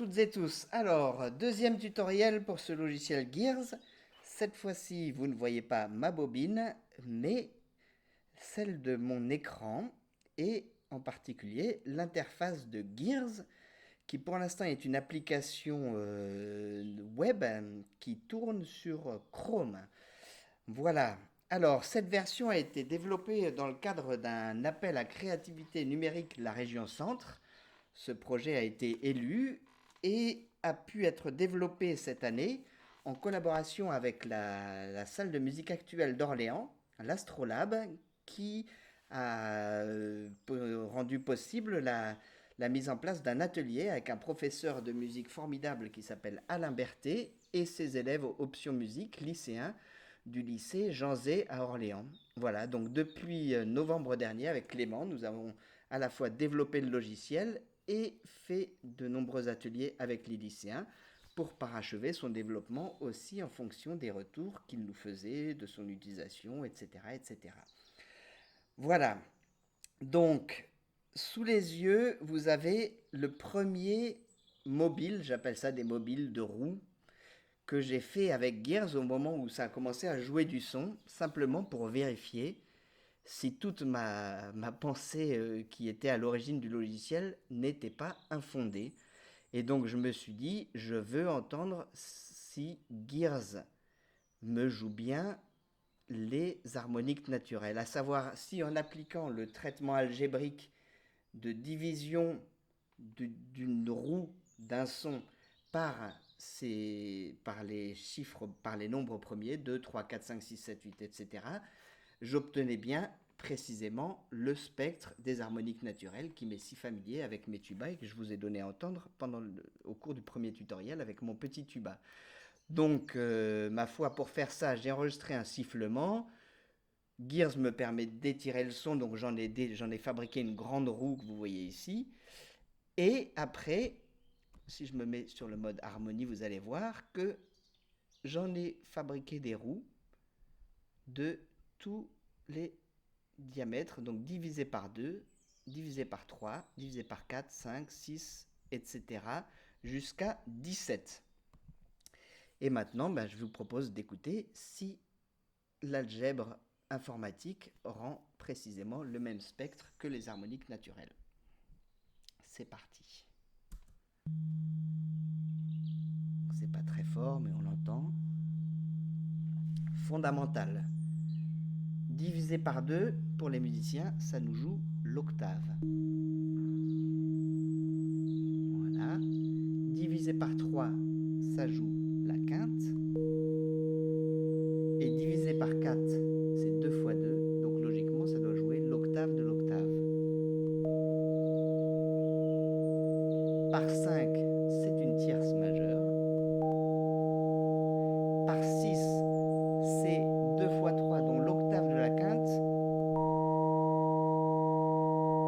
toutes et tous. Alors, deuxième tutoriel pour ce logiciel Gears. Cette fois-ci, vous ne voyez pas ma bobine, mais celle de mon écran et en particulier l'interface de Gears qui pour l'instant est une application web qui tourne sur Chrome. Voilà. Alors, cette version a été développée dans le cadre d'un appel à créativité numérique de la région Centre. Ce projet a été élu et a pu être développé cette année en collaboration avec la salle de musique actuelle d'Orléans, l'Astrolabe, qui a rendu possible la mise en place d'un atelier avec un professeur de musique formidable qui s'appelle Alain Berthet et ses élèves option musique lycéens du lycée Jean Zay à Orléans. Voilà, donc depuis novembre dernier, avec Clément, nous avons à la fois développé le logiciel et fait de nombreux ateliers avec les lycéens pour parachever son développement aussi en fonction des retours qu'il nous faisait, de son utilisation, etc. etc. Voilà, donc sous les yeux, vous avez le premier mobile, j'appelle ça des mobiles de roue, que j'ai fait avec Gears au moment où ça a commencé à jouer du son, simplement pour vérifier si toute ma pensée qui était à l'origine du logiciel n'était pas infondée. Et donc je me suis dit, je veux entendre si Gears me joue bien les harmoniques naturelles, à savoir si en appliquant le traitement algébrique de division d'une roue d'un son par, par les chiffres, par les nombres premiers, 2, 3, 4, 5, 6, 7, 8, etc., j'obtenais bien précisément le spectre des harmoniques naturelles qui m'est si familier avec mes tubas et que je vous ai donné à entendre au cours du premier tutoriel avec mon petit tuba. Donc, ma foi, pour faire ça, j'ai enregistré un sifflement. Gears me permet d'étirer le son, donc j'en ai fabriqué une grande roue que vous voyez ici. Et après, si je me mets sur le mode harmonie, vous allez voir que j'en ai fabriqué des roues de tous les diamètres, donc divisé par 2, divisé par 3, divisé par 4, 5, 6, etc. jusqu'à 17. Et maintenant, je vous propose d'écouter si l'algèbre informatique rend précisément le même spectre que les harmoniques naturelles. C'est parti. C'est pas très fort, mais on l'entend. Fondamental. Divisé par 2, pour les musiciens, ça nous joue l'octave. Voilà. Divisé par 3, ça joue la quinte. Et divisé par 4, c'est 2 fois 2. Donc logiquement, ça doit jouer l'octave de l'octave. Par 5, c'est une tierce majeure. Par 6, c'est 2 fois 3, dont l'octave de la quinte.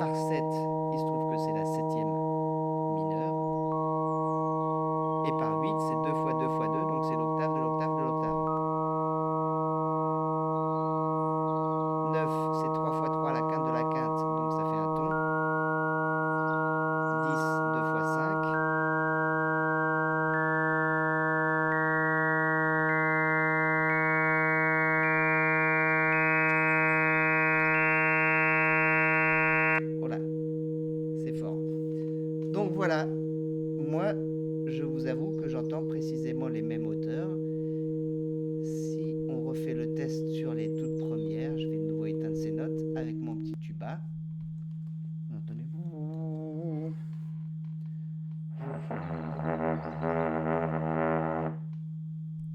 Par 7, il se trouve que c'est la septième mineure. Et par 8, c'est 2 fois 2 fois 2, donc c'est l'octave de l'octave de l'octave. 9, c'est 3 fois 3, la quinte de la quinte, donc ça fait un ton. 10, 2 fois 5. Voilà, c'est fort. Donc voilà, moi, je vous avoue que j'entends précisément les mêmes hauteurs. Si on refait le test sur les toutes premières, je vais de nouveau éteindre ces notes avec mon petit tuba. Vous entendez?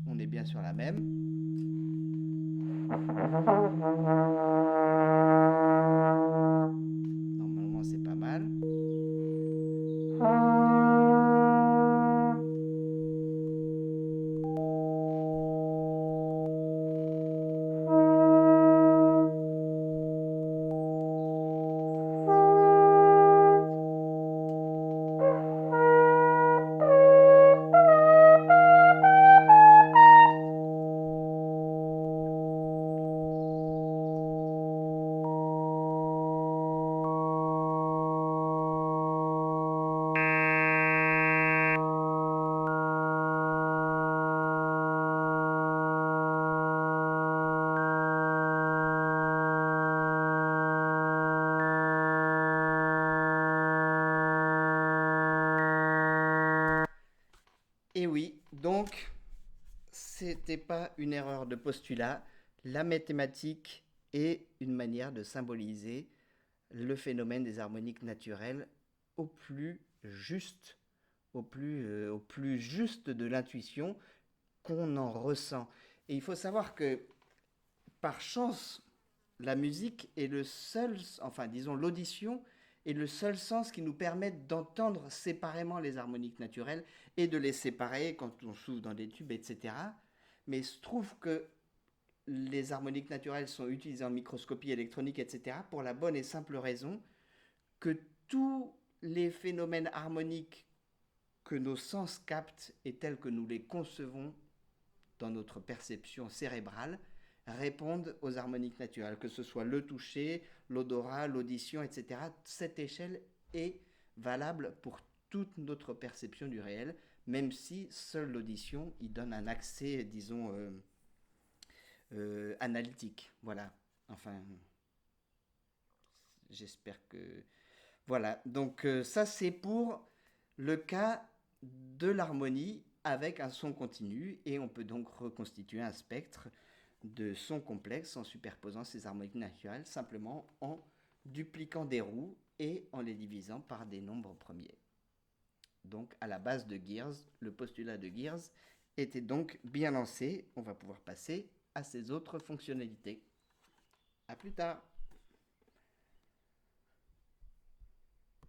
On est bien sur la même. Normalement, c'est pas mal. Et oui, donc c'était pas une erreur de postulat. La mathématique est une manière de symboliser le phénomène des harmoniques naturelles au plus juste, au plus juste de l'intuition qu'on en ressent. Et il faut savoir que par chance, la musique est le seul, enfin disons l'audition est le seul sens qui nous permet d'entendre séparément les harmoniques naturelles et de les séparer quand on souffle dans des tubes, etc. Mais il se trouve que les harmoniques naturelles sont utilisées en microscopie électronique, etc. pour la bonne et simple raison que tous les phénomènes harmoniques que nos sens captent et tels que nous les concevons dans notre perception cérébrale répondent aux harmoniques naturelles, que ce soit le toucher, l'odorat, l'audition, etc. Cette échelle est valable pour toute notre perception du réel, même si seule l'audition y donne un accès, disons, analytique. Voilà. Enfin, j'espère que... Voilà. Donc ça, c'est pour le cas de l'harmonie avec un son continu et on peut donc reconstituer un spectre de sons complexes en superposant ces harmoniques naturelles simplement en dupliquant des roues et en les divisant par des nombres premiers. Donc à la base de Gears, le postulat de Gears était donc bien lancé. On va pouvoir passer à ses autres fonctionnalités. A plus tard.